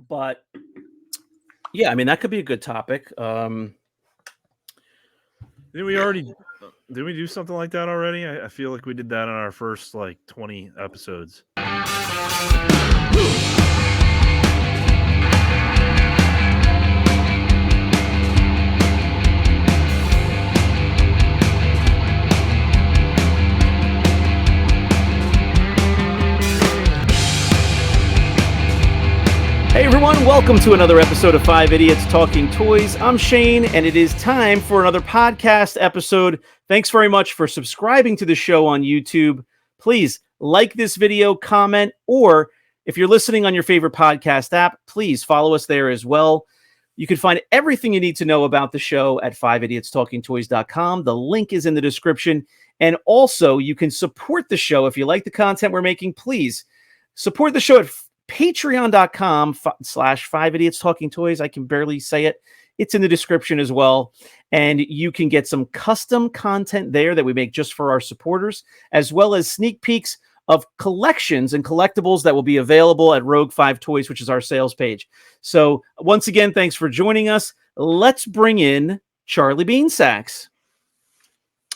But yeah, I mean, that could be a good topic. Did we do something like that already? I feel like we did that on our first 20 episodes. Hey everyone, welcome to another episode of 5 Idiots Talking Toys. I'm Shane, and it is time for another podcast episode. Thanks very much for subscribing to the show on YouTube. Please like this video, comment, or if you're listening on your favorite podcast app, please follow us there as well. You can find everything you need to know about the show at 5idiotstalkingtoys.com. The link is in the description. And also, you can support the show if you like the content we're making. Please support the show at patreon.com/5idiotstalkingtoys. I can barely say it. It's in the description as well. And you can get some custom content there that we make just for our supporters, as well as sneak peeks of collections and collectibles that will be available at Rogue 5 Toys, which is our sales page. So once again, thanks for joining us. Let's bring in Charlie Beansacks.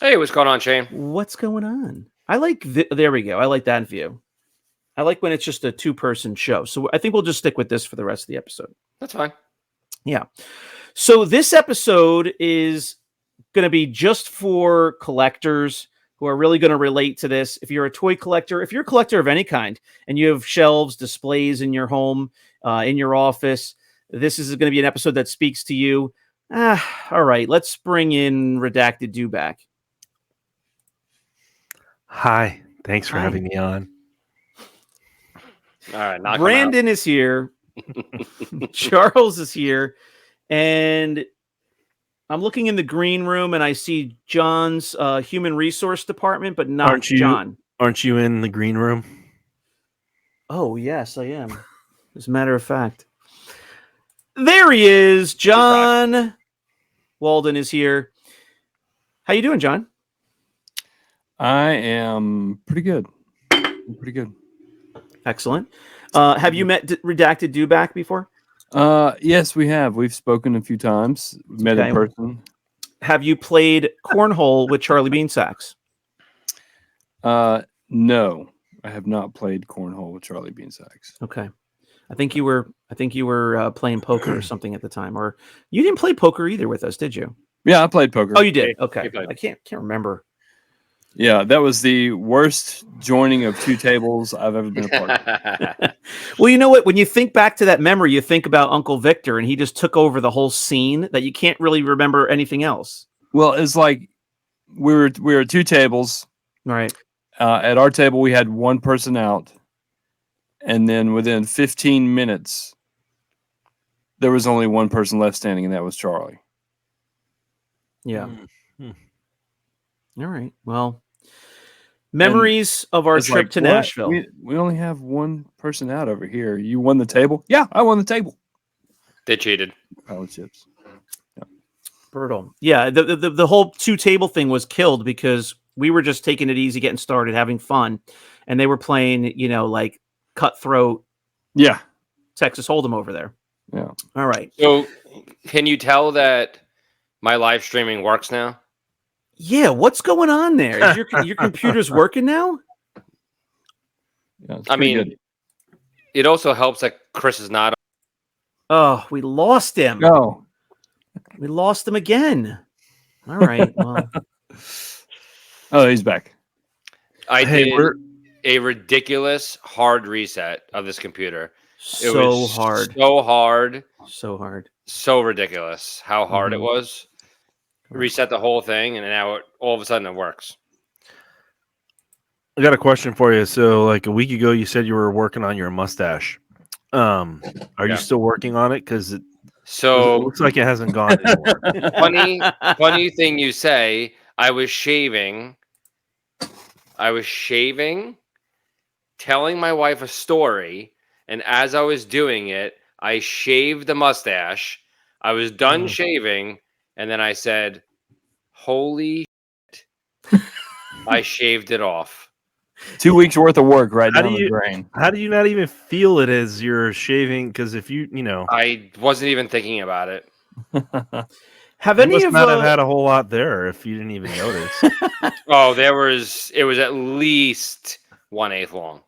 Hey, what's going on, Shane? What's going on? I like there we go. I like that view. I like when it's just a two-person show. So I think we'll just stick with this for the rest of the episode. That's fine. Yeah. So this episode is going to be just for collectors who are really going to relate to this. If you're a toy collector, if you're a collector of any kind, and you have shelves, displays in your home, in your office, this is going to be an episode that speaks to you. All right, let's bring in Redacted Dewback. Hi. Thanks for having me on. All right, Brandon is here. Charles is here. And I'm looking in the green room and I see John's human resource department, but not John. Aren't you in the green room? Oh, yes, I am. As a matter of fact. There he is. John Walden is here. How you doing, John? I am pretty good. Pretty good. Excellent. Have you met Redacted Dewback before? Yes, we have. We've spoken a few times. We've met in person. Have you played cornhole with Charlie Beansacks? No, I have not played cornhole with Charlie Beansacks. Okay. I think you were playing poker or something at the time, or you didn't play poker either with us, did you? Yeah, I played poker. Oh, you did. Okay. I can't remember. Yeah, that was the worst joining of two tables I've ever been a part of. Well, you know what? When you think back to that memory, you think about Uncle Victor, and he just took over the whole scene that you can't really remember anything else. Well, it's like we were two tables. Right. At our table, we had one person out, and then within 15 minutes, there was only one person left standing, and that was Charlie. Yeah. All right. Well, memories of our trip to Nashville. We only have one person out over here. You won the table? Yeah, I won the table. They cheated. Pile of chips. Yeah. Brutal. Yeah, the whole two table thing was killed because we were just taking it easy, getting started, having fun, and they were playing, like cutthroat. Yeah. Texas Hold'em over there. Yeah. All right. So, can you tell that my live streaming works now? Yeah, what's going on there? Is your computer's working now? Yeah, I mean, good. It also helps that Chris is not. Oh, we lost him. No, we lost him again. All right. Well. Oh, he's back. I did a ridiculous hard reset of this computer. It was hard. So hard. So hard. So ridiculous how hard it was. Reset the whole thing, and now all of a sudden it works. I got a question for you. So, like a week ago, you said you were working on your mustache. Are you still working on it? Because it looks like it hasn't gone anywhere. Funny thing you say. I was shaving, telling my wife a story, and as I was doing it, I shaved the mustache. I was done shaving. And then I said, holy shit. I shaved it off. 2 weeks worth of work right How down do the you- drain. How do you not even feel it as you're shaving? Because if you know, I wasn't even thinking about it. Have you any must of not have had a whole lot there if you didn't even notice. Oh, it was at least 1/8 long.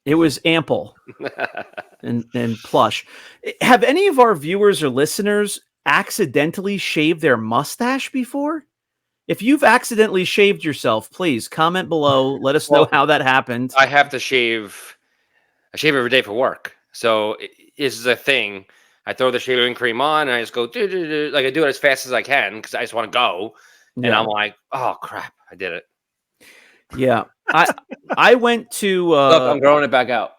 it was ample and plush. Have any of our viewers or listeners accidentally shaved their mustache before? If you've accidentally shaved yourself, please comment below. Let us know Well, how that happened. I have to shave. I shave every day for work, so this is a thing. I throw the shaving cream on, and I just go like I do it as fast as I can because I just want to go. And Yeah. I'm like, oh crap, I did it. Yeah. I went to Look, I'm growing it back out.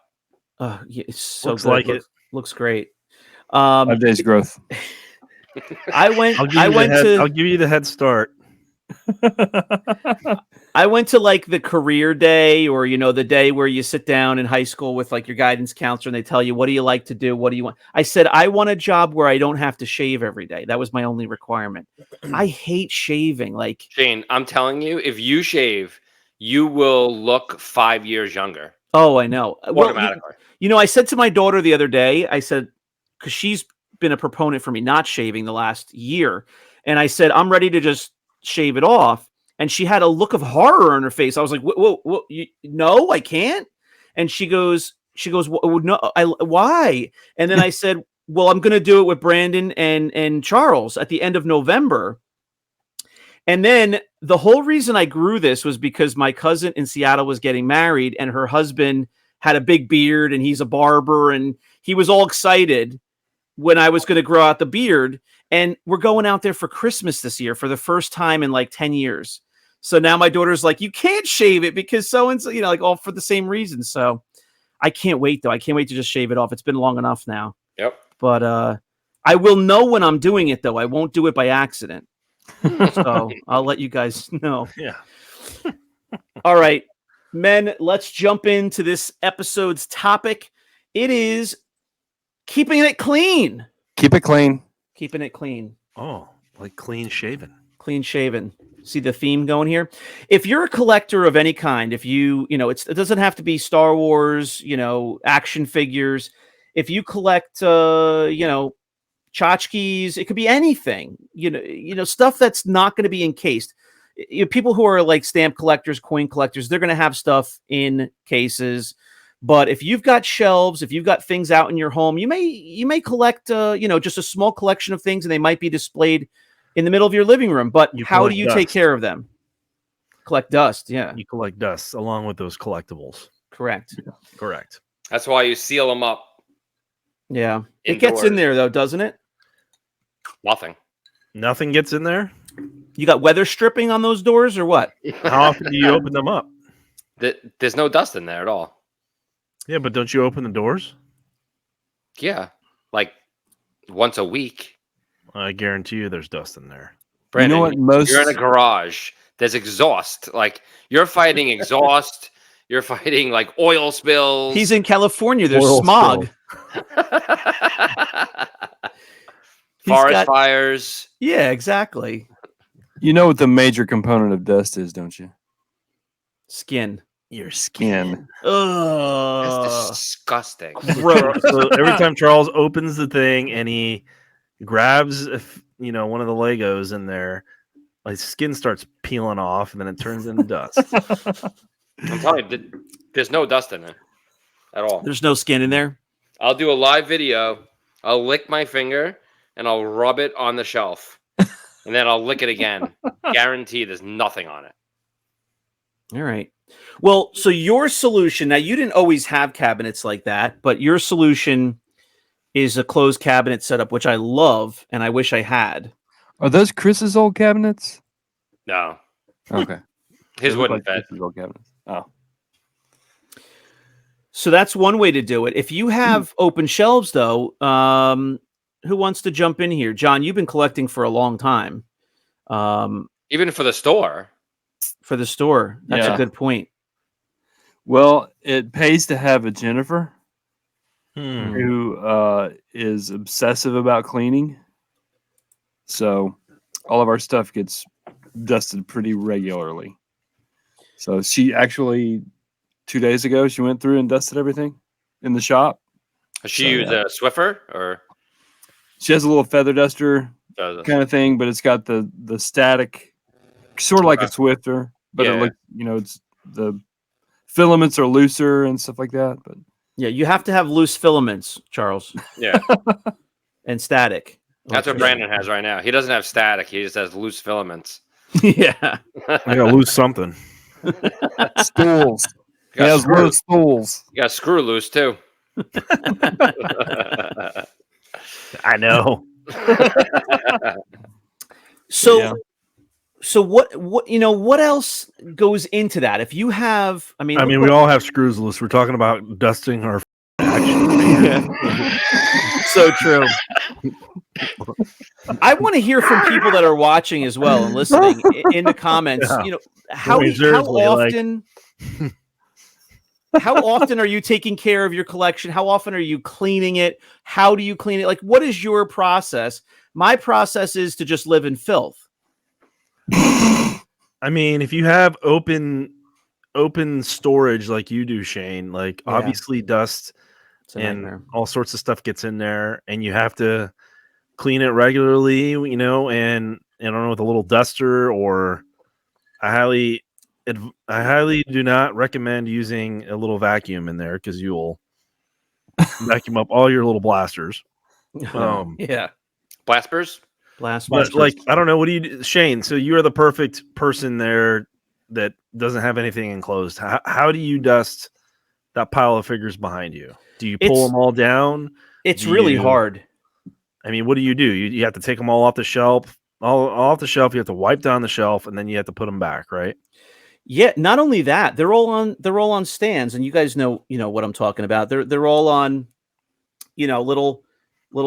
yeah, it's so Looks good. like it. Looks great. 5 days growth. I went I'll give you the head start. I went to like the career day, or the day where you sit down in high school with like your guidance counselor and they tell you, what do you like to do? What do you want? I said, I want a job where I don't have to shave every day. That was my only requirement. I hate shaving. Like, Shane, I'm telling you, if you shave, you will look 5 years younger oh, I know. Well, automatically. I said to my daughter the other day, I said, because she's been a proponent for me not shaving the last year. And I said, I'm ready to just shave it off. And she had a look of horror on her face. I was like, whoa, no, I can't. And she goes, no, why? And then I said, well, I'm going to do it with Brandon and Charles at the end of November. And then the whole reason I grew this was because my cousin in Seattle was getting married, and her husband had a big beard, and he's a barber, and he was all excited when I was going to grow out the beard. And we're going out there for Christmas this year for the first time in like 10 years. So now my daughter's like, you can't shave it because so-and-so, like all for the same reason. So I can't wait though. I can't wait to just shave it off. It's been long enough now. Yep. But I will know when I'm doing it though. I won't do it by accident. So I'll let you guys know. Yeah. All right, men, let's jump into this episode's topic. It is keeping it clean. Keep it clean. Keeping it clean. Oh, like clean shaven. Clean shaven. See the theme going here? If you're a collector of any kind, if you, it doesn't have to be Star Wars, action figures. If you collect, tchotchkes, it could be anything, stuff that's not going to be encased. People who are like stamp collectors, coin collectors, they're going to have stuff in cases. But if you've got shelves, if you've got things out in your home, you may collect, just a small collection of things, and they might be displayed in the middle of your living room. But how do you take care of them? Collect dust. Yeah. You collect dust along with those collectibles. Correct. Yeah. Correct. That's why you seal them up. Yeah. It gets in there though, doesn't it? Nothing gets in there? You got weather stripping on those doors or what? How often do you open them up? There's no dust in there at all. Yeah, but don't you open the doors? Yeah. Like once a week. I guarantee you there's dust in there. Brandon, You know what, you're in a garage. There's exhaust. Like you're fighting exhaust. You're fighting like oil spills. He's in California. There's Oil smog. Forest fires. Yeah, exactly. You know what the major component of dust is, don't you? Skin. Your Skin. Ugh. That's disgusting. Gross. So every time Charles opens the thing and he grabs one of the Legos in there, like skin starts peeling off and then it turns into dust. I'm telling you, there's no dust in it at all. There's no skin in there. I'll do a live video. I'll lick my finger and I'll rub it on the shelf. And then I'll lick it again. Guarantee there's nothing on it. All right. Well, so your solution, now you didn't always have cabinets like that, but your solution is a closed cabinet setup, which I love and I wish I had. Are those Chris's old cabinets? No. Okay. His They look wouldn't fit. Chris's old cabinets. Oh. So that's one way to do it. If you have open shelves, though, who wants to jump in here? John, you've been collecting for a long time. Even for the store. For the store. That's a good point. Well, it pays to have a Jennifer Hmm. who is obsessive about cleaning. So all of our stuff gets dusted pretty regularly. So she actually 2 days ago. She went through and dusted everything in the shop. Does she use a Swiffer or? She has a little feather duster kind of thing, but it's got the static, sort of like a Swiffer, but it looks, it's the filaments are looser and stuff like that. But yeah, you have to have loose filaments, Charles. Yeah, and static. That's what Brandon has right now. He doesn't have static. He just has loose filaments. Yeah, I gotta lose something. Stools. He has loose stools. You got screw loose too. I know. So what else goes into that? If you have, we all have screws loose. We're talking about dusting our so true. I want to hear from people that are watching as well and listening in the comments. How often how often are you taking care of your collection? How often are you cleaning it? How do you clean it? Like, what is your process? My process is to just live in filth. If you have open storage like you do, Shane, obviously dust and all sorts of stuff gets in there, and you have to clean it regularly, and I don't know, with a little duster, or I highly do not recommend using a little vacuum in there because you'll vacuum up all your little blasters. Blaspers. But I don't know. What do you do, Shane? So you are the perfect person there that doesn't have anything enclosed. How do you dust that pile of figures behind you? Do you pull them all down? It's really hard. What do? You have to take them all off the shelf. All off the shelf. You have to wipe down the shelf, and then you have to put them back, right? Yeah. Not only that, they're all on stands, and you guys know what I'm talking about. They're all on, little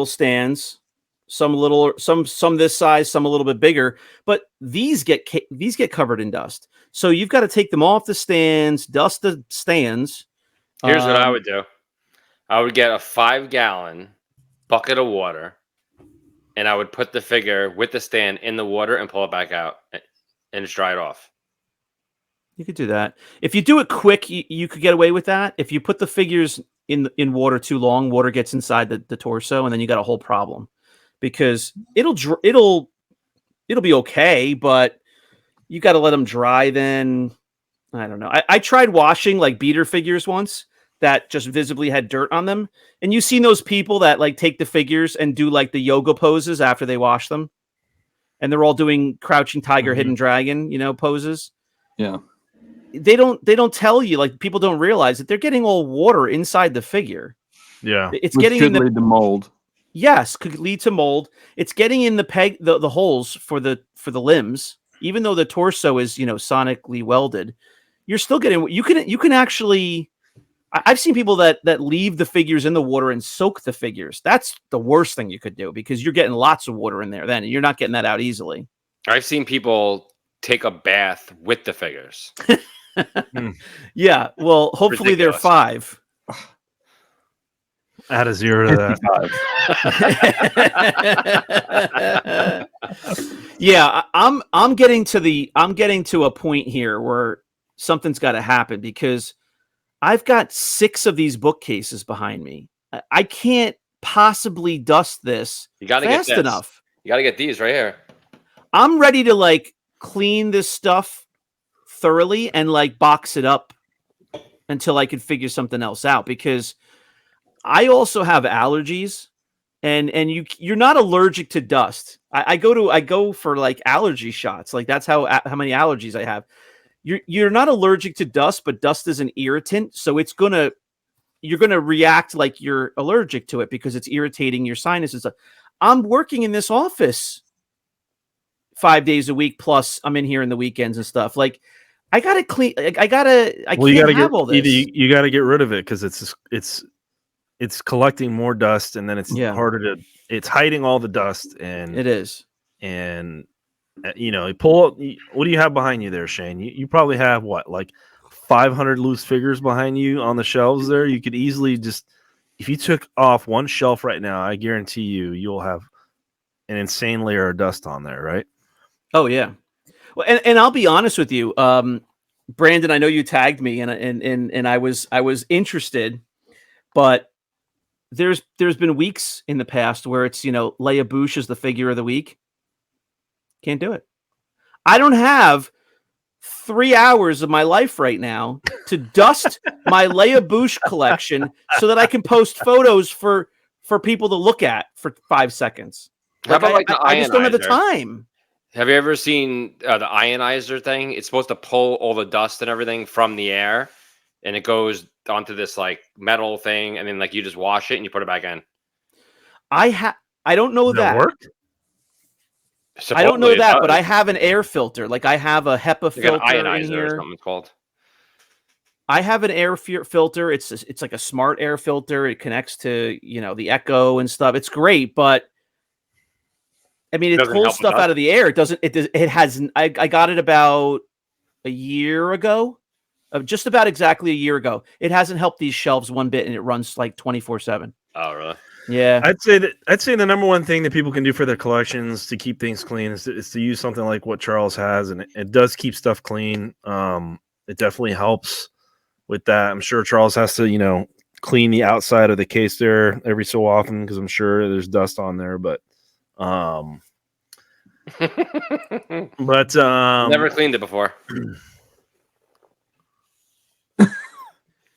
stands. Some this size, some a little bit bigger, but these get covered in dust. So you've got to take them off the stands, dust the stands. Here's what I would do. I would get a 5-gallon bucket of water, and I would put the figure with the stand in the water and pull it back out and just dry it off. You could do that. If you do it quick, you could get away with that. If you put the figures in water too long, water gets inside the torso, and then you got a whole problem. Because it'll be okay, but you got to let them dry. Then I don't know. I tried washing beater figures once that just visibly had dirt on them, and you've seen those people that take the figures and do the yoga poses after they wash them, and they're all doing crouching tiger, hidden dragon, poses. Yeah, they don't tell you. People don't realize that they're getting all water inside the figure. Yeah, it's which getting could lead to mold. Yes, could lead to mold. It's getting in the holes for the limbs, even though the torso is sonically welded. You're still getting. You can actually. I've seen people that leave the figures in the water and soak the figures. That's the worst thing you could do because you're getting lots of water in there. Then you're not getting that out easily. I've seen people take a bath with the figures. Yeah, well, hopefully they're 5. Add a 0 to that. Yeah, I'm getting to a point here where something's got to happen because I've got 6 of these bookcases behind me. I can't possibly dust this fast enough. You got to get these right here. I'm ready to clean this stuff thoroughly and box it up until I can figure something else out because I also have allergies, and you're not allergic to dust. I go for allergy shots. That's how many allergies I have. You're not allergic to dust, but dust is an irritant, so you're gonna react like you're allergic to it because it's irritating your sinuses. I'm working in this office 5 days a week, plus I'm in here in the weekends and stuff. I gotta clean. I can't have all this. You gotta get rid of it because it's collecting more dust, and then it's harder to. It's hiding all the dust, and it is. And pull. What do you have behind you there, Shane? You probably have 500 loose figures behind you on the shelves there. You could easily just, if you took off one shelf right now, I guarantee you'll have an insane layer of dust on there, right? Oh yeah. Well, and I'll be honest with you. Brandon, I know you tagged me and I was interested, but there's been weeks in the past where it's, Leia Bouche is the figure of the week. Can't do it. I don't have 3 hours of my life right now to dust my Leia Bouche collection so that I can post photos for people to look at for 5 seconds. How about I just don't have the time. Have you ever seen the ionizer thing? It's supposed to pull all the dust and everything from the air, and it goes onto this like metal thing, and then like you just wash it and you put it back in. I don't know that. Work? I don't know that, but I have an air filter. Like I have a HEPA filter ionizer in here. Or something it's called. I have an air filter. It's like a smart air filter. It connects to the Echo and stuff. It's great, but I mean, it pulls stuff out of the air. It doesn't. It has. I got it about a year ago, just about exactly a year ago. It hasn't helped these shelves one bit, and it runs like 24/7. Oh, really? Yeah. I'd say the number one thing that people can do for their collections to keep things clean is to use something like what Charles has, and it does keep stuff clean. It definitely helps with that. I'm sure Charles has to, clean the outside of the case there every so often because I'm sure there's dust on there, but never cleaned it before.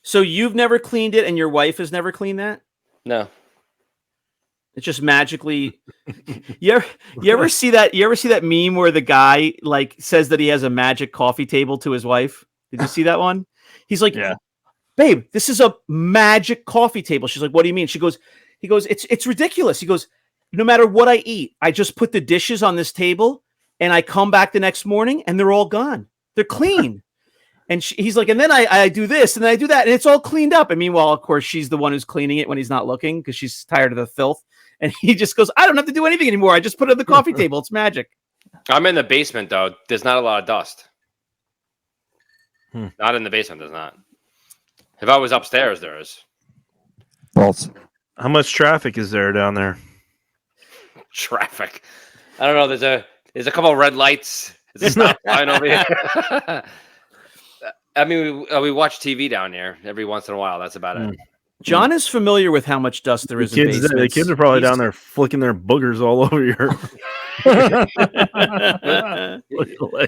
So you've never cleaned it, and your wife has never cleaned that? No. It's just magically. You ever see that? You ever see that meme where the guy like says that he has a magic coffee table to his wife? Did you see that one? He's like, yeah. Babe, this is a magic coffee table. She's like, what do you mean? He goes, it's ridiculous. He goes, no matter what I eat, I just put the dishes on this table and I come back the next morning and they're all gone. They're clean. And he's like, and then I do this and then I do that and it's all cleaned up. And meanwhile, of course, she's the one who's cleaning it when he's not looking because she's tired of the filth. And he just goes, I don't have to do anything anymore. I just put it on the coffee table. It's magic. I'm in the basement, though. There's not a lot of dust. Not in the basement, there's not. If I was upstairs, there is. False. How much traffic is there down there? Traffic. I don't know. There's a couple of red lights. It's a stop sign over here. I mean, we watch TV down here every once in a while. That's about it. John is familiar with how much dust there is in basements. The kids are probably down there flicking their boogers all over your.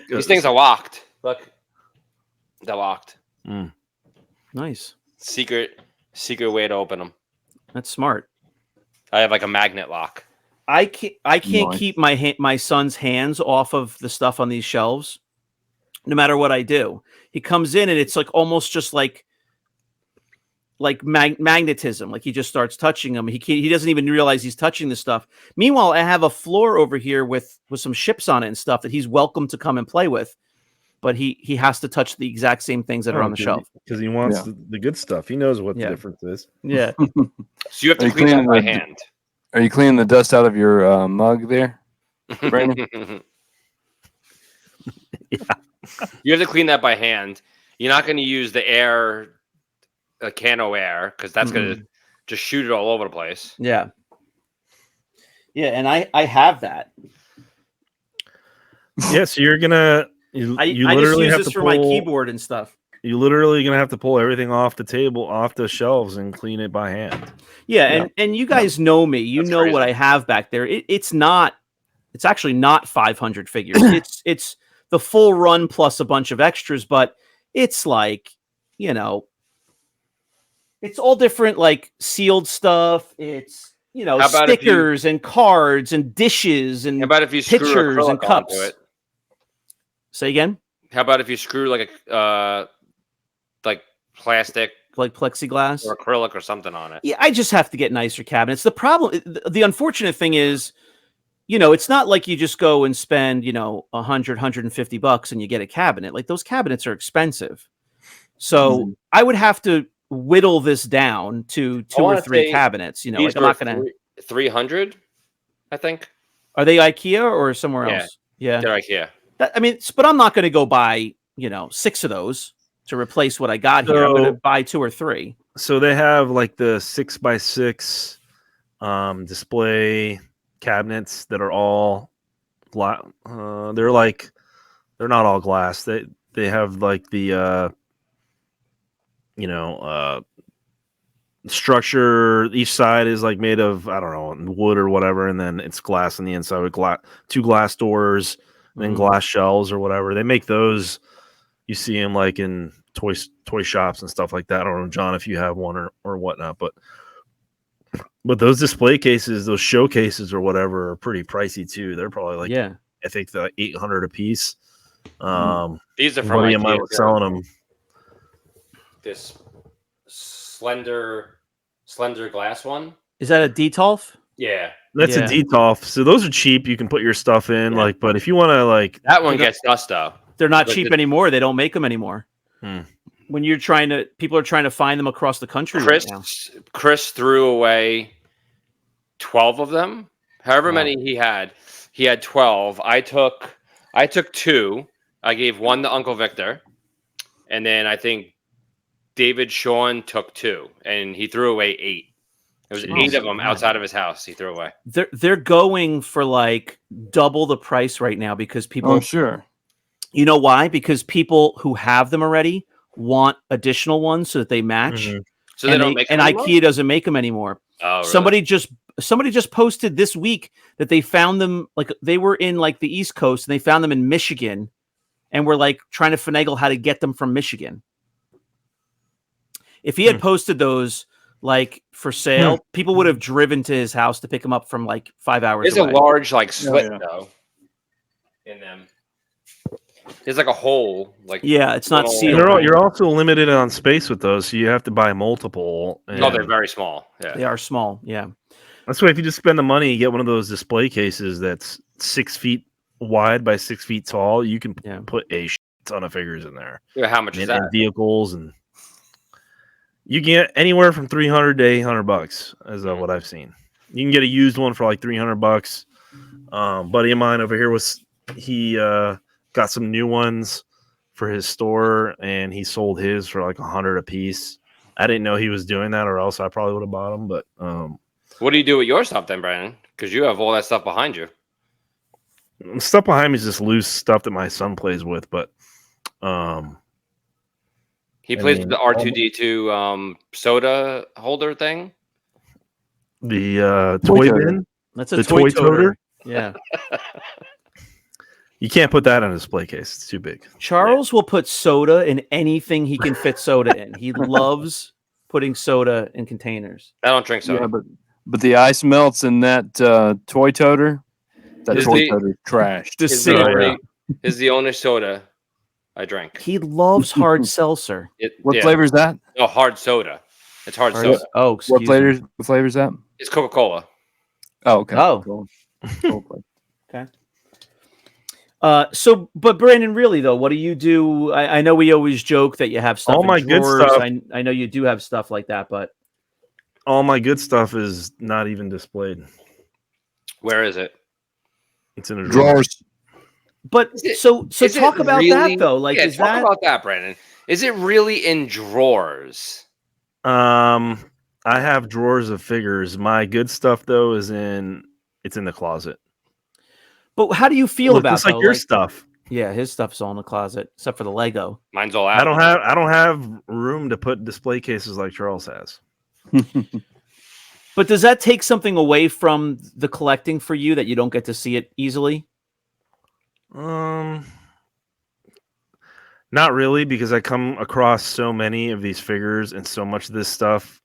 These things are locked. Look, they're locked. Nice. Secret way to open them. That's smart. I have like a magnet lock. I can't keep my son's hands off of the stuff on these shelves, no matter what I do. He comes in and it's like almost just like magnetism. Like he just starts touching them. He doesn't even realize he's touching the stuff. Meanwhile, I have a floor over here with some ships on it and stuff that he's welcome to come and play with, but he has to touch the exact same things that are on the shelf because he wants the good stuff. He knows what the difference is. Yeah. So you have to clean that by hand. Are you cleaning the dust out of your mug there, Brandon? Yeah. You have to clean that by hand. You're not going to use the air, a Cano air, because that's going to just shoot it all over the place. Yeah. Yeah, and I have that. Yeah, so you're gonna you literally just use have this to for pull, my keyboard and stuff. You're literally gonna have to pull everything off the table, off the shelves, and clean it by hand. Yeah, and you guys know me. You know what I have back there. It's actually not 500 figures. It's the full run plus a bunch of extras, but it's like, it's all different, like sealed stuff. It's, stickers and cards and dishes and about if you pictures and cups. Say again? How about if you screw like a like plastic, like plexiglass or acrylic or something on it? Yeah, I just have to get nicer cabinets. The problem, the unfortunate thing is, it's not like you just go and spend, $100-$150 and you get a cabinet. Like those cabinets are expensive. So I would have to whittle this down to 2 or 3 cabinets. Like I'm not going to 300, I think. Are they IKEA or somewhere else? Yeah, they're IKEA. But I'm not going to go buy, 6 of those to replace what I got here. I'm going to buy 2 or 3. So they have like the 6x6 display cabinets that are all they're not all glass. they have like the structure. Each side is like made of, I don't know, wood or whatever, and then it's glass on the inside with two glass doors, and then glass shelves or whatever. They make those. You see them like in toy shops and stuff like that. I don't know, John, if you have one or whatnot, but those display cases, those showcases or whatever, are pretty pricey too. They're probably like, I think they're like $800 a piece. These are from buddy of mine was selling them. This slender glass one. Is that a Detolf? Yeah, that's a Detolf. So those are cheap. You can put your stuff in, like. But if you want to, like, that one gets dust though. They're not cheap anymore. They don't make them anymore. When people are trying to find them across the country right now. Chris threw away 12 of them. However many he had 12. I took 2. I gave 1 to Uncle Victor, and then I think David Sean took 2, and he threw away 8. There was 8 of them outside of his house. He threw away. They're going for like double the price right now because people. Oh, sure. You know why? Because people who have them already want additional ones so that they match. So they don't make them anymore? IKEA doesn't make them anymore. Oh, really? Somebody just posted this week that they found them, like they were in like the East Coast and they found them in Michigan, and were like trying to finagle how to get them from Michigan. If he had posted those like for sale, people would have driven to his house to pick them up from like 5 hours There's away. a large like slit though in them. There's like a hole, like it's not sealed. You're also limited on space with those, so you have to buy multiple. No, they're very small. Yeah, they are small. Yeah, that's why if you just spend the money, you get one of those display cases that's 6 feet wide by 6 feet tall. You can put a ton of figures in there. Yeah, how much is that? And vehicles, and you can get anywhere from $300 to $800, is what I've seen. You can get a used one for like $300. Buddy of mine over here he got some new ones for his store, and he sold his for like $100 a piece. I didn't know he was doing that, or else I probably would have bought them. But what do you do with your stuff then, Brandon? Because you have all that stuff behind you. Stuff behind me is just loose stuff that my son plays with. But he plays with the R2D2 soda holder thing. The toy bin. That's a toy toter. Yeah. You can't put that on a display case. It's too big. Charles will put soda in anything he can fit soda in. He loves putting soda in containers. I don't drink soda. Yeah, but the ice melts in that toy toter. That toy toter trashed. Is the only soda I drink. He loves hard seltzer. What flavor is that? No, hard soda. It's hard soda. Oh, what flavor is that? It's Coca-Cola. Oh, okay. Oh, cool. Okay. But Brandon, really though, what do you do? I know we always joke that you have stuff. All my good stuff. I know you do have stuff like that, but all my good stuff is not even displayed. Where is it? It's in a drawers. But so talk about that though. Like, is talk about that, Brandon? Is it really in drawers? I have drawers of figures. My good stuff though is it's in the closet. But how do you feel about just like your stuff? Yeah, his stuff's all in the closet, except for the Lego. Mine's all out. I don't have room to put display cases like Charles has. But does that take something away from the collecting for you that you don't get to see it easily? Not really, because I come across so many of these figures and so much of this stuff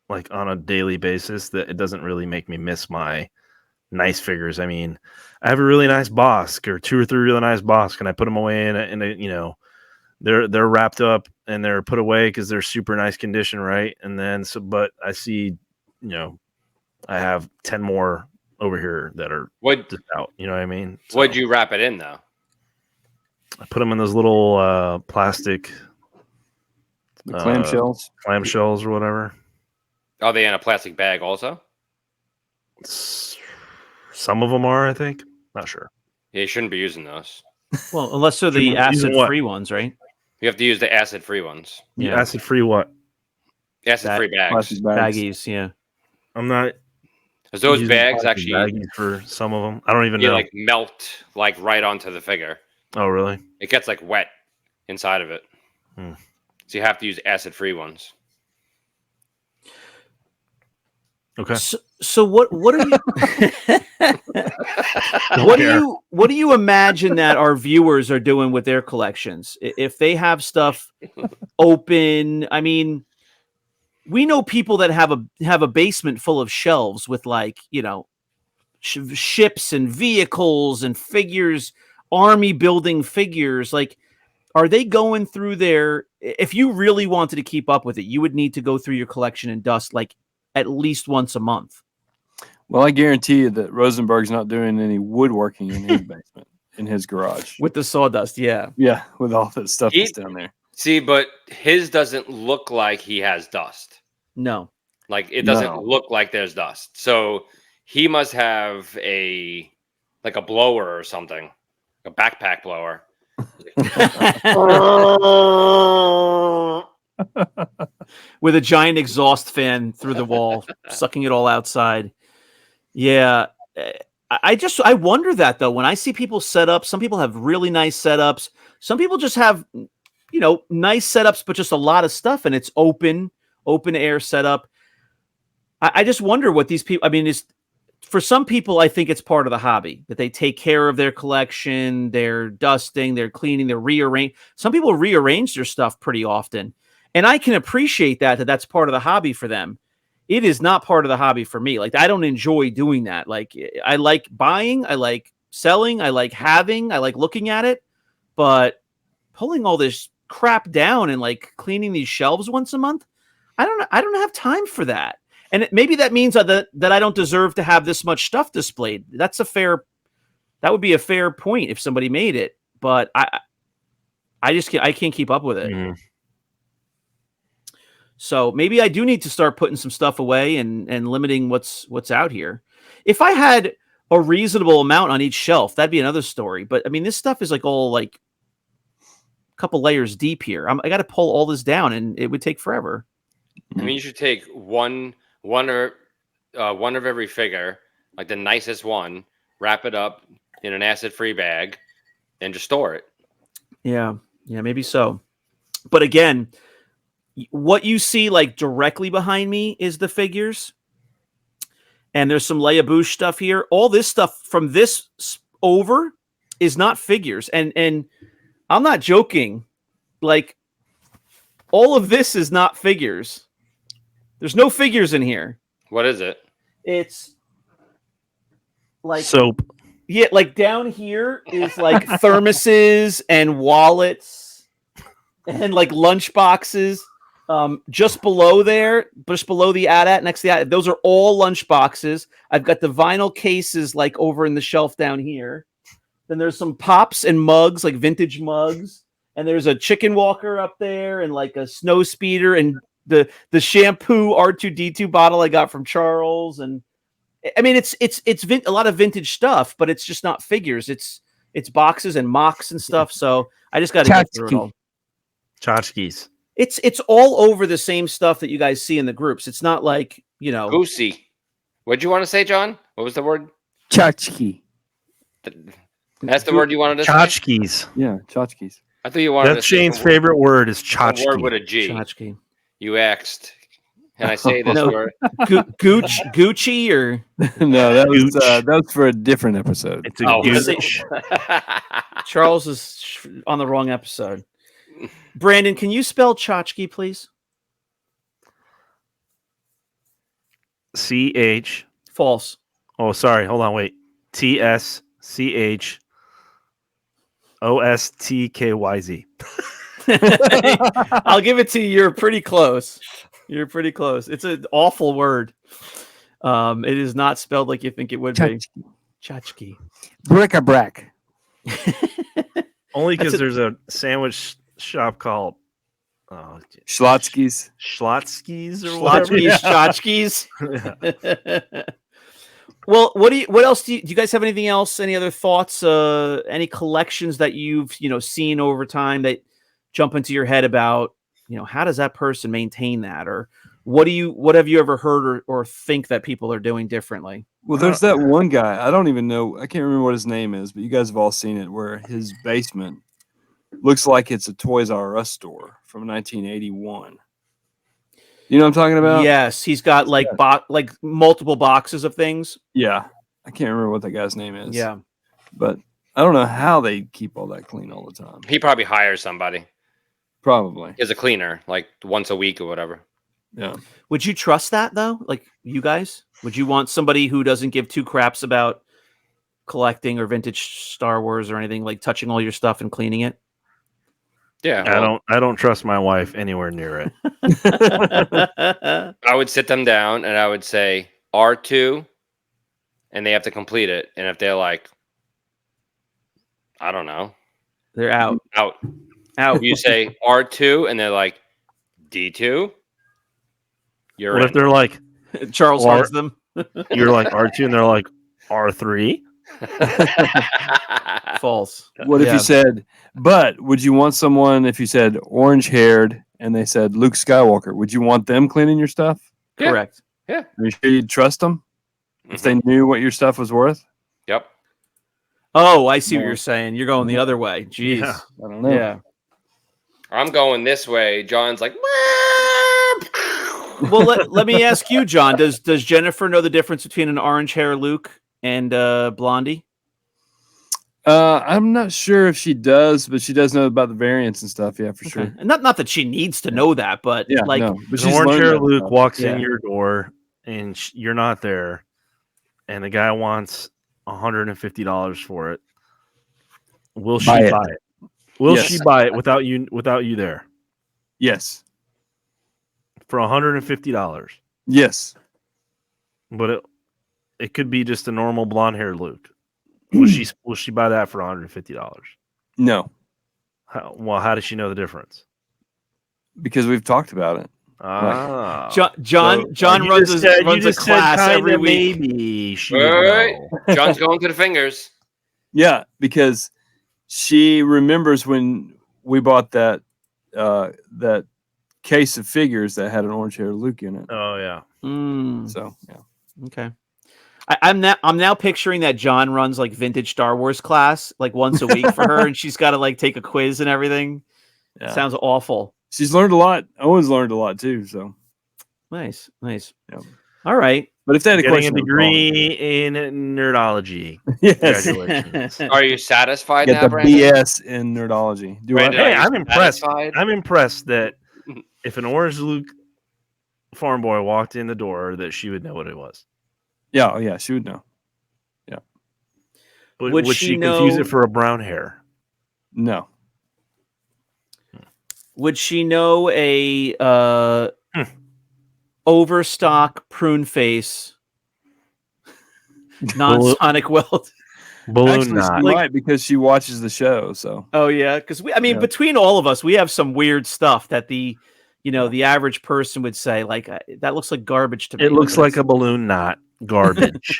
like on a daily basis that it doesn't really make me miss my nice figures. I mean, I have a really nice Bosk or 2 or 3 really nice Bosk, and I put them away in a they're wrapped up and they're put away because they're super nice condition, right? And then but I see, I have 10 more over here that are just out. You know what I mean? So, what'd you wrap it in though? I put them in those little plastic clamshells or whatever. Are they in a plastic bag also? Some of them are, I think. Not sure. Yeah, you shouldn't be using those. Well, unless they're the acid-free ones, right? You have to use the acid-free ones. Yeah, acid-free what? Acid-free bags. Baggies, yeah. I'm not. Is those bags actually baggies for some of them? I don't even know. Like melt like right onto the figure. Oh, really? It gets like wet inside of it. So you have to use acid-free ones. Okay. So what are you what do you imagine that our viewers are doing with their collections? If they have stuff open, I mean, we know people that have a basement full of shelves with, like, you know, ships and vehicles and figures, army building figures. Like, are they going through their, if you really wanted to keep up with it, you would need to go through your collection and dust like at least once a month. Well, I guarantee you that Rosenberg's not doing any woodworking in his basement, in his garage. With the sawdust, yeah. Yeah, with all that stuff that's down there. See, but his doesn't look like he has dust. No. Like, it doesn't look like there's dust. So he must have a blower or something, a backpack blower. With a giant exhaust fan through the wall, sucking it all outside. Yeah. I wonder that, though, when I see people set up. Some people have really nice setups. Some people just have, you know, nice setups, but just a lot of stuff, and it's open air setup. I just wonder what these people, I mean, for some people, I think it's part of the hobby that they take care of their collection. They're dusting, they're cleaning, they're rearranging. Some people rearrange their stuff pretty often. And I can appreciate that's part of the hobby for them. It is not part of the hobby for me. Like, I don't enjoy doing that. Like, I like buying, I like selling, I like having, I like looking at it, but pulling all this crap down and like cleaning these shelves once a month, I don't have time for that. And maybe that means that I don't deserve to have this much stuff displayed. That would be a fair point if somebody made it, but I can't keep up with it. Mm-hmm. So maybe I do need to start putting some stuff away and limiting what's out here. If I had a reasonable amount on each shelf, that'd be another story. But I mean, this stuff is like all like a couple layers deep here. I got to pull all this down, and it would take forever. I mean, you should take one of every figure, like the nicest one, wrap it up in an acid-free bag, and just store it. Yeah, maybe so. But again, what you see like directly behind me is the figures, and there's some Leia Bouche stuff here. All this stuff from this over is not figures, and I'm not joking. Like, all of this is not figures. There's no figures in here. What is it? It's like soap. Yeah, like down here is like thermoses and wallets and like lunch boxes. Just below there, just below the AT-AT, next to the AT-AT, those are all lunch boxes. I've got the vinyl cases like over in the shelf down here. Then there's some pops and mugs, like vintage mugs. And there's a chicken walker up there and like a snow speeder and the shampoo R2D2 bottle I got from Charles. And I mean, it's a lot of vintage stuff, but it's just not figures. It's boxes and mocks and stuff. So I just got to get through it all. Tchotchkes. It's all over the same stuff that you guys see in the groups. It's not like, you know. Goosey. What'd you want to say, John? What was the word? Tchotchke. That's the word you wanted to say? Tchotchkes. Yeah, tchotchkes. I thought you wanted That's Shane's favorite word is tchotchke. A word with a G. Tchotchke. You asked. Can I say this word? Gucci or no? That was for a different episode. It's a gooch. Charles is on the wrong episode. Brandon, can you spell tchotchke, please? CH. False. Oh, sorry. Hold on. Wait. TSCHOSTKYZ. I'll give it to you. You're pretty close. It's an awful word. It is not spelled like you think it would be. Tchotchke. Bric-a-brac. Only because there's a sandwich shop called Schlotzky's. Schlotzky's or Tchotchkes. Yeah. Well, what else do you guys have? Anything else? Any other thoughts? Any collections that you've seen over time that jump into your head about how does that person maintain that, or what have you ever heard or think that people are doing differently? Well, there's that one guy. I don't even know. I can't remember what his name is, but you guys have all seen it, where his basement looks like it's a Toys R Us store from 1981. You know what I'm talking about? Yes, he's got like like multiple boxes of things. Yeah, I can't remember what that guy's name is. Yeah, but I don't know how they keep all that clean all the time. He probably hires somebody. Probably as a cleaner, like once a week or whatever. Yeah. Would you trust that though? Like you guys, would you want somebody who doesn't give two craps about collecting or vintage Star Wars or anything, like touching all your stuff and cleaning it? Yeah, I don't trust my wife anywhere near it. I would sit them down and I would say R2, and they have to complete it. And if they're like, I don't know, they're out. You say R2, and they're like D2. You're what in. If they're like Charles hards them? You're like R2, and they're like R3. False. What if you said, but would you want someone if you said orange haired and they said Luke Skywalker, would you want them cleaning your stuff? Yeah. Correct. Yeah. Are you sure you'd trust them if they knew what your stuff was worth? Yep. Oh, I see what you're saying. You're going the other way. Jeez. Yeah. I don't know. Yeah. I'm going this way. John's like, well, let me ask you, John. Does Jennifer know the difference between an orange hair Luke and Blondie? I'm not sure if she does, but she does know about the variants and stuff. Yeah, for sure. And not that she needs to know that, but Yeah, like no, but An orange hair Luke stuff. walks in your door and you're not there, and the guy wants $150 for it. Will she buy it? Will Yes. she buy it without you there Yes. for $150? Yes. But it could be just a normal blonde hair Luke. Will she buy that for $150? No, How does she know the difference? because we've talked about it. Ah, John runs a class every week. Maybe she Wait. would know. John's going to the fingers. Yeah, because she remembers when we bought that that case of figures that had an orange hair Luke in it. Oh yeah. So yeah. Okay. I'm now picturing that John runs like vintage Star Wars class like once a week for her, and she's got to like take a quiz and everything. Yeah. Sounds awful. She's learned a lot. Owen's learned a lot too. So Nice. Yeah. All right. But if they had a Getting question, a degree in nerdology. yes, Congratulations. Are you satisfied get now, the Brandon? BS in nerdology. Do Brandon, I? Hey, are you I'm impressed. satisfied? I'm impressed that if an orange Luke farm boy walked in the door, that she would know what it was. Yeah, oh, yeah, she would know. Yeah. But Would would she she confuse know- it for a brown hair? No. Would she know a overstock prune face non-sonic weld? Balloon Actually, knot. she might because she watches the show. So Oh yeah, because between all of us, we have some weird stuff that the average person would say like that looks like garbage to me. It looks like a balloon knot. Garbage.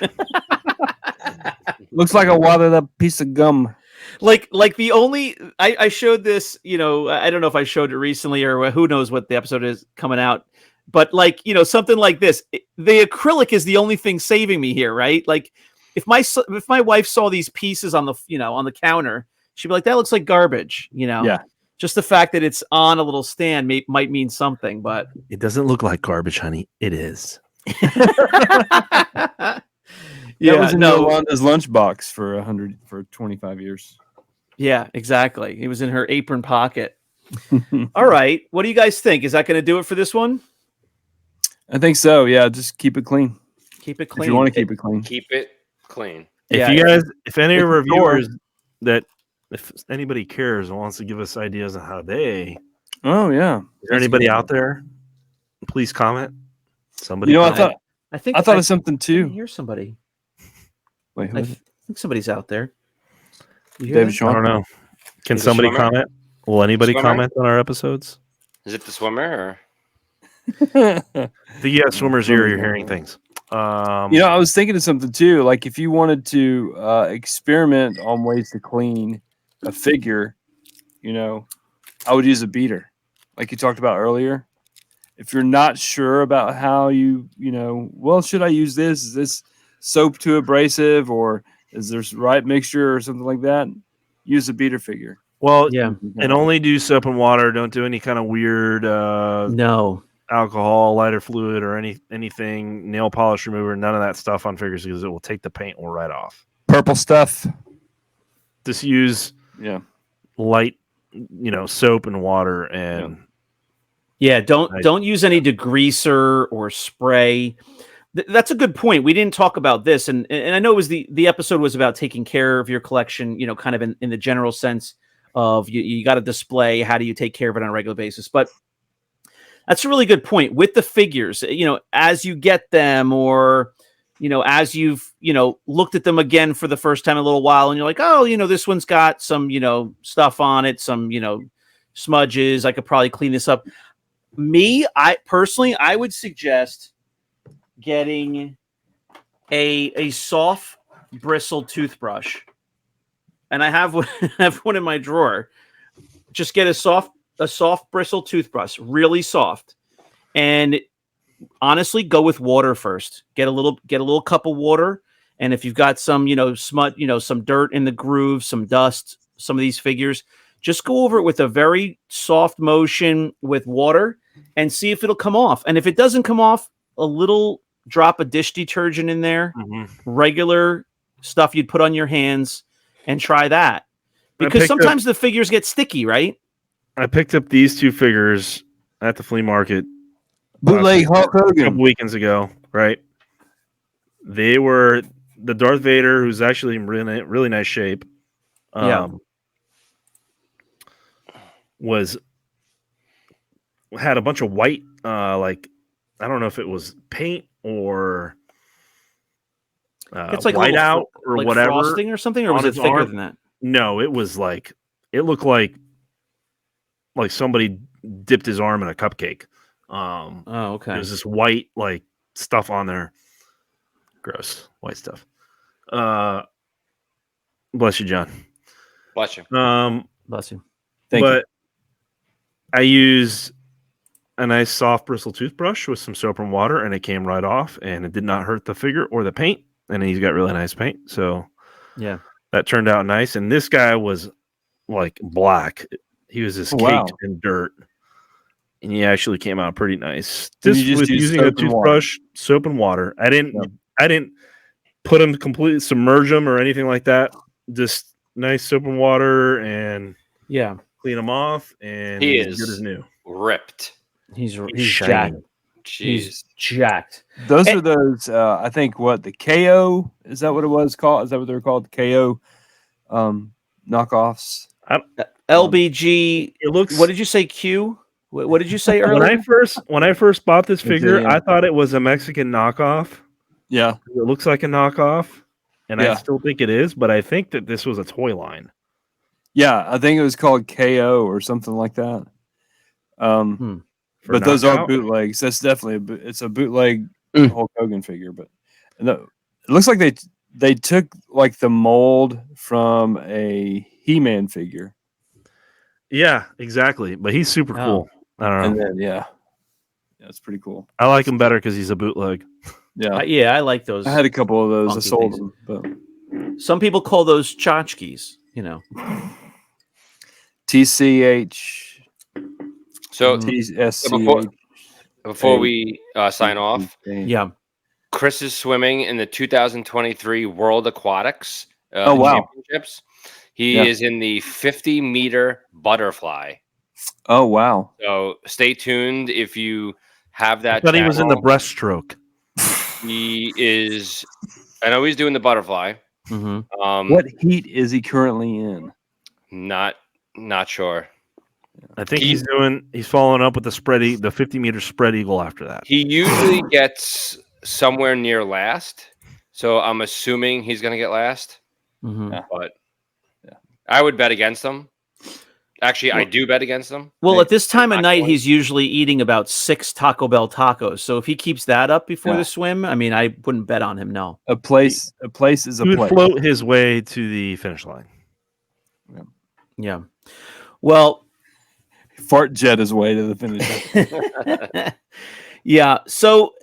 looks like a wadded up piece of gum. like the only I showed this, I don't know if I showed it recently or who knows what the episode is coming out, but like something like this, the acrylic is the only thing saving me here, right? Like if my wife saw these pieces on the on the counter, she'd be like, that looks like garbage, Yeah. Just the fact that it's on a little stand might mean something, but It doesn't look like garbage, honey. It is. That was in Yolanda's lunchbox for 25 years. Yeah, exactly. It was in her apron pocket. All right. What do you guys think? Is that going to do it for this one? I think so. Yeah, just keep it clean. Keep it clean. If you want to keep it clean. Keep it clean. Yeah. If any of our It's a door. viewers if anybody cares and wants to give us ideas on how they, Oh yeah. is there anybody out there? Please comment. Somebody. You know, comment. I think I thought of something I too. hear somebody. Wait, who I is it? think somebody's out there. You hear David that? Shaw. I don't know. Can Is it somebody swimmer? comment? Will anybody Swimmer? comment on our episodes? Is it the swimmer I think you have swimmers here. You're hearing things. I was thinking of something too. Like if you wanted to experiment on ways to clean a figure, I would use a beater, like you talked about earlier. If you're not sure about how should I use this? Is this soap to abrasive, or is there right mixture or something like that? Use a beater figure. Well, yeah, and only do soap and water. Don't do any kind of weird no alcohol, lighter fluid, or anything, nail polish remover. None of that stuff on figures because it will take the paint right off. Purple stuff. Just use light, soap and water and. Yeah, don't use any degreaser or spray. That's a good point. We didn't talk about this, and I know it was the episode was about taking care of your collection, kind of in the general sense of you got to display. How do you take care of it on a regular basis? But that's a really good point with the figures. As you get them, or as you've looked at them again for the first time in a little while, and you're like, oh, this one's got some stuff on it, some smudges. I could probably clean this up. I personally would suggest getting a soft bristle toothbrush, and I have one in my drawer. Just get a soft bristle toothbrush, really soft, and honestly, go with water first. Get a little cup of water, and if you've got some smut, some dirt in the groove, some dust, some of these figures, just go over it with a very soft motion with water and see if it'll come off. And if it doesn't come off, a little drop of dish detergent in there, regular stuff you'd put on your hands, and try that. Because sometimes the figures get sticky, right? I picked up these two figures at the flea market. Bootleg Hulk Hogan. A couple weekends ago, right? They were the Darth Vader, who's actually in really nice shape. Had a bunch of white, I don't know if it was paint or it's like whiteout or like whatever, frosting or something, or was it thicker than that? No, it was it looked like somebody dipped his arm in a cupcake. Okay. There's this white stuff on there. Gross white stuff. Bless you, John. Bless you. Bless you. Thank you. I used a nice soft bristle toothbrush with some soap and water, and it came right off, and it did not hurt the figure or the paint. And he's got really nice paint, so yeah, that turned out nice. And this guy was black. He was just caked in dirt, and he actually came out pretty nice. Just with using a toothbrush, soap and water. I didn't put him completely submerge him or anything like that. Just nice soap and water and clean him off, and he is good as new. Ripped. He's jacked. He's jacked. Those are those. I think the KO is that what it was called? Is that what they're called? KO knockoffs. LBG. It looks. What did you say? Q. What did you say earlier? When I first bought this figure, I thought it was a Mexican knockoff. Yeah, it looks like a knockoff, and I still think it is. But I think that this was a toy line. Yeah, I think it was called KO or something like that. But those are bootlegs. That's definitely it's a bootleg Hulk Hogan figure. But it looks like they took the mold from a He-Man figure. Yeah, exactly. But he's super cool. I don't know. And then, it's pretty cool. I like him better because he's a bootleg. Yeah, I like those. I had a couple of those. I sold them, but some people call those tchotchkes. TCH. So TSCH. Before we sign off, Chris is swimming in the 2023 World Aquatics Championships. He is in the 50-meter butterfly. Oh, wow. So stay tuned if you have that. I thought he was in the breaststroke. He is. I know he's doing the butterfly. Mm-hmm. What heat is he currently in? Not sure. I think he's following up with the 50-meter spread eagle after that. He usually gets somewhere near last, so I'm assuming he's going to get last. Mm-hmm. But I would bet against him. Actually, I do bet against him. Well, at this time of night, he's usually eating about 6 Taco Bell tacos. So if he keeps that up before the swim, I mean, I wouldn't bet on him. No, a place is a place. He would float his way to the finish line. Yeah. Well, fart jet his way to the finish line. Yeah. So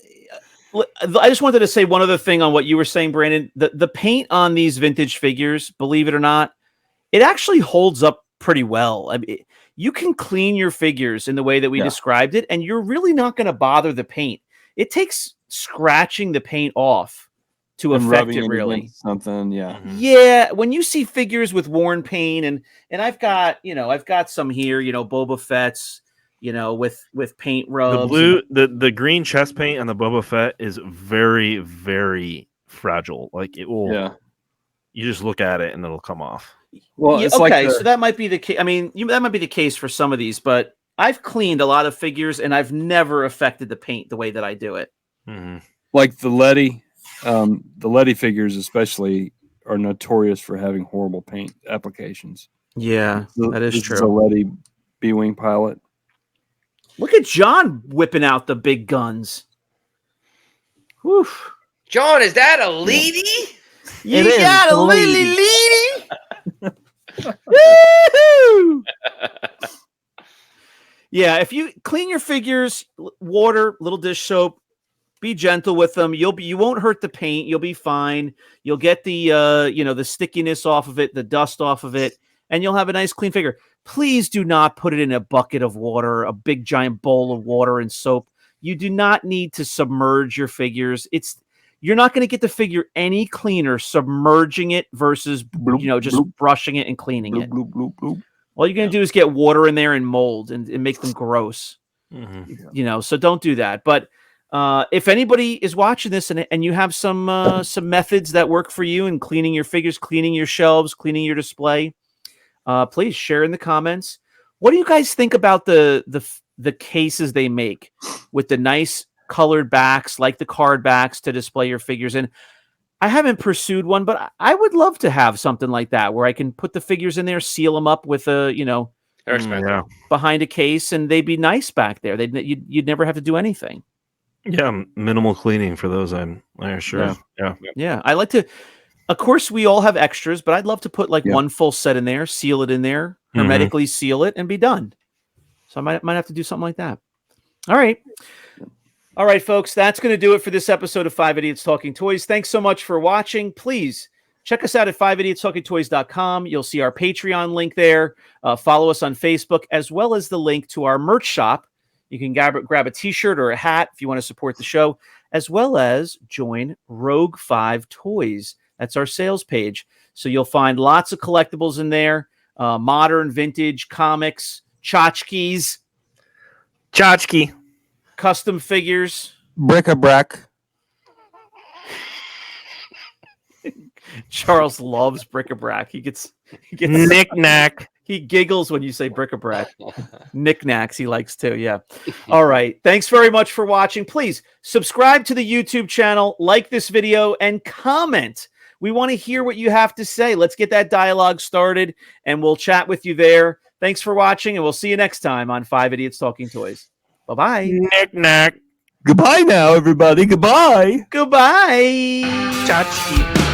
I just wanted to say one other thing on what you were saying, Brandon. The paint on these vintage figures, believe it or not, it actually holds up pretty well. I mean, you can clean your figures in the way that we described it, and you're really not going to bother the paint. It takes scratching the paint off to affect it, really. Something, yeah. When you see figures with worn paint, and I've got some here, Boba Fett's, with paint rubs. The green chest paint on the Boba Fett is very, very fragile. Like it will. Yeah. You just look at it and it'll come off. Well, it's so that might be the case. I mean, that might be the case for some of these, but I've cleaned a lot of figures and I've never affected the paint the way that I do it. Mm-hmm. Like the Letty figures especially are notorious for having horrible paint applications. Yeah, that is true. This is a Letty B-Wing pilot. Look at John whipping out the big guns. Whew. John, is that a lady? You got a lady. Woo-hoo! Yeah, if you clean your figures, water, little dish soap, be gentle with them. You won't hurt the paint. You'll be fine. You'll get the the stickiness off of it, the dust off of it, and you'll have a nice clean figure. Please do not put it in a bucket of water, a big giant bowl of water and soap. You do not need to submerge your figures. You're not going to get the figure any cleaner submerging it versus just brushing it and cleaning it. All you're going to do is get water in there and mold and make them gross. Mm-hmm. So don't do that. But if anybody is watching this and you have some methods that work for you in cleaning your figures, cleaning your shelves, cleaning your display, please share in the comments. What do you guys think about the cases they make with the nice colored backs, like the card backs, to display your figures in? I haven't pursued one, but I would love to have something like that where I can put the figures in there, seal them up with behind a case, and they'd be nice back there. You'd never have to do anything. Yeah, minimal cleaning for those. I'm sure. Yeah. I like to. Of course, we all have extras, but I'd love to put one full set in there, seal it in there, hermetically seal it, and be done. So I might have to do something like that. All right, folks, that's going to do it for this episode of 5 Idiots Talking Toys. Thanks so much for watching. Please check us out at 5idiotstalkingtoys.com. You'll see our Patreon link there. Follow us on Facebook, as well as the link to our merch shop. You can grab a t-shirt or a hat if you want to support the show, as well as join Rogue 5 Toys. That's our sales page. So you'll find lots of collectibles in there, modern, vintage, comics, tchotchkes. Tchotchke. Custom figures, bric-a-brac. Charles loves bric-a-brac. He gets knick-knack. He giggles when you say bric-a-brac. Knick-knacks he likes too. Yeah. All right. Thanks very much for watching. Please subscribe to the YouTube channel, like this video, and comment. We want to hear what you have to say. Let's get that dialogue started, and we'll chat with you there. Thanks for watching, and we'll see you next time on 5 Idiots Talking Toys. Bye-bye. Knick-knack. Goodbye now, everybody. Goodbye. Goodbye. Tchotchke.